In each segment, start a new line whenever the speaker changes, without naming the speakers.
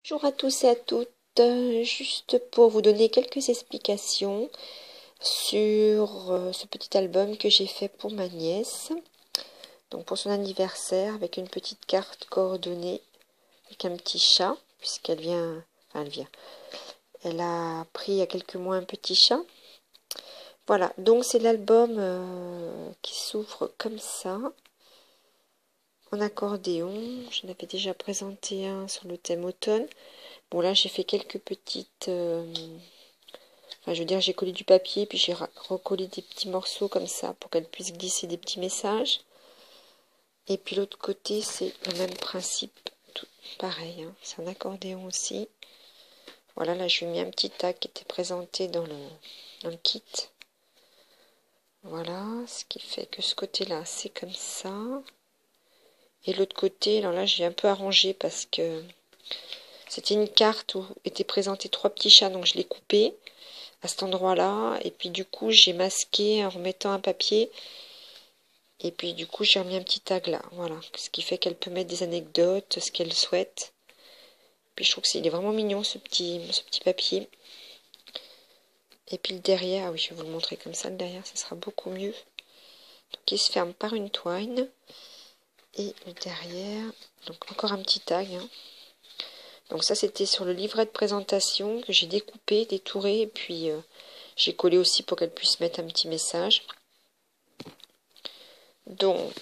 Bonjour à tous et à toutes, juste pour vous donner quelques explications sur ce petit album que j'ai fait pour ma nièce, donc pour son anniversaire, avec une petite carte coordonnée, avec un petit chat, puisqu'elle vient, elle a pris il y a quelques mois un petit chat. Voilà, donc c'est l'album qui s'ouvre comme ça, en accordéon. J'en avais déjà présenté un sur le thème automne. Bon, là, j'ai fait quelques petites... je veux dire, j'ai collé du papier, puis j'ai recollé des petits morceaux comme ça pour qu'elle puisse glisser des petits messages. Et puis l'autre côté, c'est le même principe. Tout pareil, hein, c'est un accordéon aussi. Voilà, là, je lui ai mis un petit tag qui était présenté dans le kit. Voilà, ce qui fait que ce côté-là, c'est comme ça. Et l'autre côté, alors là, j'ai un peu arrangé parce que c'était une carte où étaient présentés 3 petits chats, donc je l'ai coupé à cet endroit-là. Et puis du coup, j'ai masqué en remettant un papier. Et puis du coup, j'ai remis un petit tag là. Voilà, ce qui fait qu'elle peut mettre des anecdotes, ce qu'elle souhaite. Puis je trouve qu'il est vraiment mignon ce petit papier. Et puis le derrière, ah oui, je vais vous le montrer comme ça. Le derrière, ça sera beaucoup mieux. Donc il se ferme par une twine. Et le derrière, donc encore un petit tag. Hein. Donc ça, c'était sur le livret de présentation que j'ai découpé, détouré, et puis j'ai collé aussi pour qu'elle puisse mettre un petit message. Donc,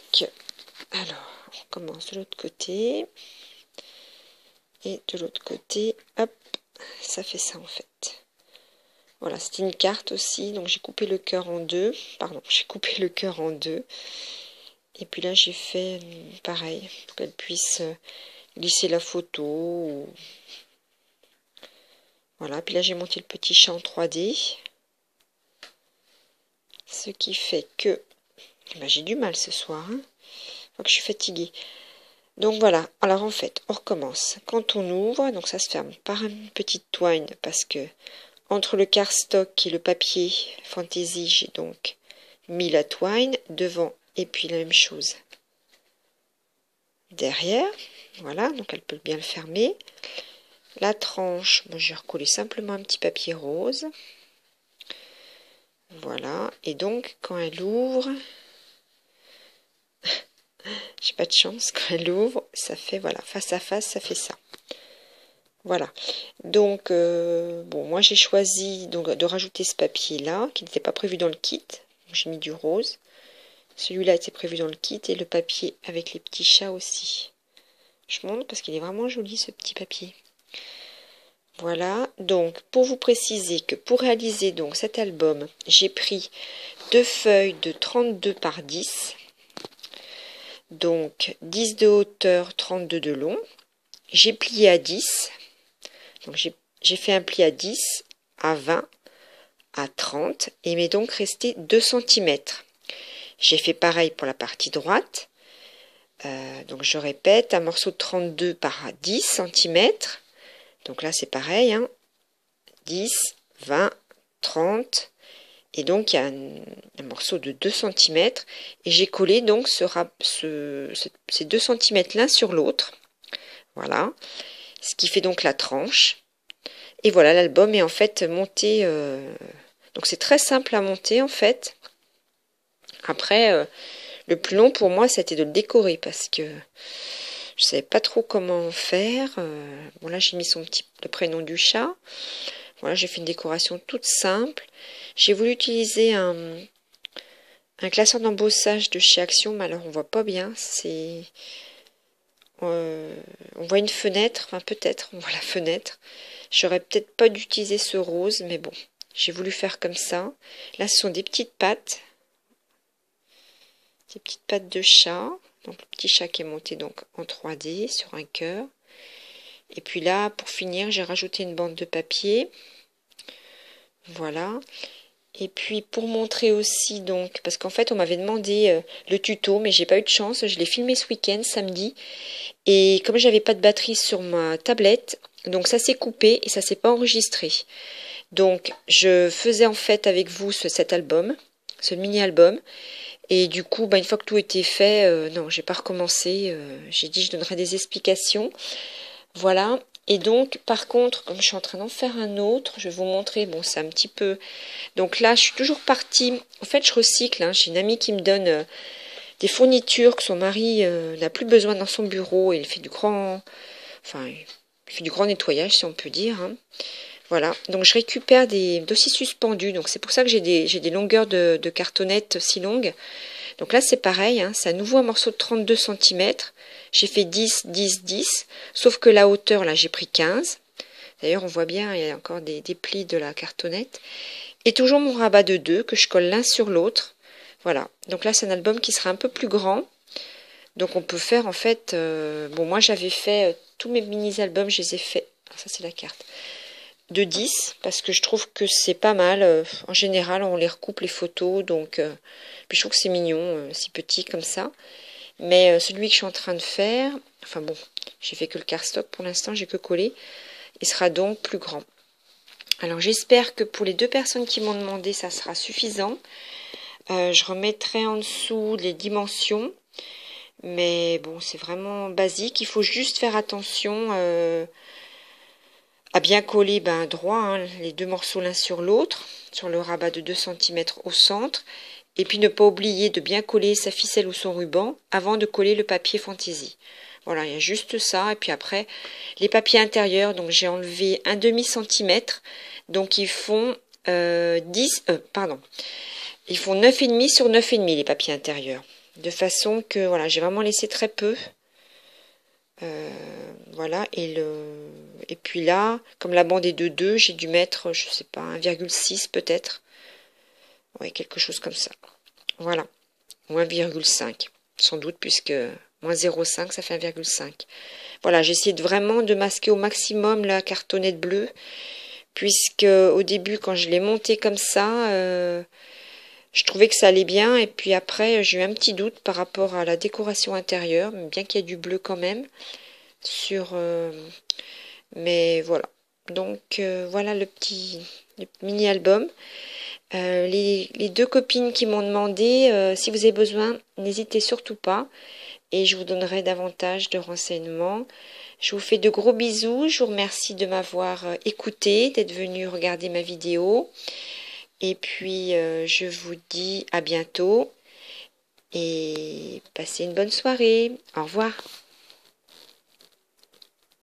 alors, on commence de l'autre côté. Et de l'autre côté, hop, ça fait ça en fait. Voilà, c'était une carte aussi, donc j'ai coupé le cœur en deux. Pardon, j'ai coupé le cœur en deux. Et puis là, j'ai fait pareil, pour qu'elle puisse glisser la photo. Voilà, puis là, j'ai monté le petit chat en 3D. Ce qui fait que j'ai du mal ce soir. Hein. Je crois que je suis fatiguée. Donc voilà, alors en fait, on recommence. Quand on ouvre, donc ça se ferme par une petite twine parce que entre le cardstock et le papier Fantasy, j'ai donc mis la twine devant et puis la même chose derrière. Voilà, donc elle peut bien le fermer. La tranche, moi j'ai recollé simplement un petit papier rose. Voilà, et donc quand elle ouvre, j'ai pas de chance, quand elle ouvre, ça fait, voilà, face à face, ça fait ça. Voilà, donc, bon, moi j'ai choisi donc, de rajouter ce papier-là, qui n'était pas prévu dans le kit. J'ai mis du rose. Celui-là était prévu dans le kit, et le papier avec les petits chats aussi. Je montre parce qu'il est vraiment joli ce petit papier. Voilà, donc pour vous préciser que pour réaliser donc cet album, j'ai pris 2 feuilles de 32 par 10. Donc 10 de hauteur, 32 de long. J'ai plié à 10. Donc j'ai fait un pli à 10, à 20, à 30 et il m'est donc resté 2 cm. J'ai fait pareil pour la partie droite. Donc je répète, un morceau de 32 par 10 cm. Donc là c'est pareil, hein, 10, 20, 30. Et donc il y a un morceau de 2 cm. Et j'ai collé donc ces 2 cm l'un sur l'autre. Voilà. Ce qui fait donc la tranche. Et voilà, l'album est en fait monté. Donc c'est très simple à monter en fait. Après, le plus long pour moi, c'était de le décorer parce que je savais pas trop comment faire. Bon là, j'ai mis le prénom du chat. Voilà, j'ai fait une décoration toute simple. J'ai voulu utiliser un classeur d'embossage de chez Action, mais alors on voit pas bien. On voit une fenêtre, enfin peut-être, on voit la fenêtre. J'aurais peut-être pas dû utiliser ce rose, mais bon, j'ai voulu faire comme ça. Là, ce sont des petites pattes. Des petites pattes de chat. Donc le petit chat qui est monté donc en 3D sur un cœur. Et puis là, pour finir, j'ai rajouté une bande de papier. Voilà. Et puis pour montrer aussi donc, parce qu'en fait on m'avait demandé le tuto, mais j'ai pas eu de chance. Je l'ai filmé ce week-end, samedi. Et comme j'avais pas de batterie sur ma tablette, donc ça s'est coupé et ça s'est pas enregistré. Donc je faisais en fait avec vous cet album, ce mini-album. Et du coup, une fois que tout était fait, non, j'ai pas recommencé. J'ai dit je donnerai des explications. Voilà. Et donc, par contre, comme je suis en train d'en faire un autre, je vais vous montrer, bon, c'est un petit peu... Donc là, je suis toujours partie... En fait, je recycle, hein. J'ai une amie qui me donne des fournitures que son mari n'a plus besoin dans son bureau. Et il fait du grand... Enfin, il fait du grand nettoyage, si on peut dire, hein. Voilà, donc je récupère des dossiers suspendus. Donc c'est pour ça que j'ai des longueurs de cartonnettes si longues. Donc là, c'est pareil, hein, c'est à nouveau un morceau de 32 cm. J'ai fait 10, 10, 10, sauf que la hauteur, là, j'ai pris 15. D'ailleurs, on voit bien, il y a encore des plis de la cartonnette. Et toujours mon rabat de 2 que je colle l'un sur l'autre. Voilà, donc là, c'est un album qui sera un peu plus grand. Donc on peut faire, en fait... bon, moi, j'avais fait tous mes mini-albums, je les ai fait... Ah, ça, c'est la carte. De 10, parce que je trouve que c'est pas mal. En général, on les recoupe les photos, donc puis je trouve que c'est mignon, si petit comme ça. Mais celui que je suis en train de faire, enfin bon, j'ai fait que le cardstock pour l'instant, j'ai que collé, il sera donc plus grand. Alors j'espère que pour les 2 personnes qui m'ont demandé, ça sera suffisant. Je remettrai en dessous les dimensions, mais bon, c'est vraiment basique. Il faut juste faire attention à bien coller droit, hein, les 2 morceaux l'un sur l'autre, sur le rabat de 2 cm au centre, et puis ne pas oublier de bien coller sa ficelle ou son ruban avant de coller le papier fantaisie. Voilà, il y a juste ça, et puis après, les papiers intérieurs, donc j'ai enlevé un demi-centimètre, donc ils font ils font 9,5 sur 9,5 les papiers intérieurs, de façon que, voilà, j'ai vraiment laissé très peu. Voilà, et puis là, comme la bande est de 2, j'ai dû mettre, je sais pas, 1,6 peut-être. Ouais, quelque chose comme ça. Voilà, ou 1,5, sans doute, puisque moins 0,5, ça fait 1,5. Voilà, j'essaie vraiment de masquer au maximum la cartonnette bleue, puisque au début, quand je l'ai montée comme ça, je trouvais que ça allait bien, et puis après, j'ai eu un petit doute par rapport à la décoration intérieure, bien qu'il y ait du bleu quand même. Mais voilà, donc voilà le mini album. Les 2 copines qui m'ont demandé, si vous avez besoin, n'hésitez surtout pas, et je vous donnerai davantage de renseignements. Je vous fais de gros bisous, je vous remercie de m'avoir écouté, d'être venu regarder ma vidéo, et puis je vous dis à bientôt et passez une bonne soirée. Au revoir.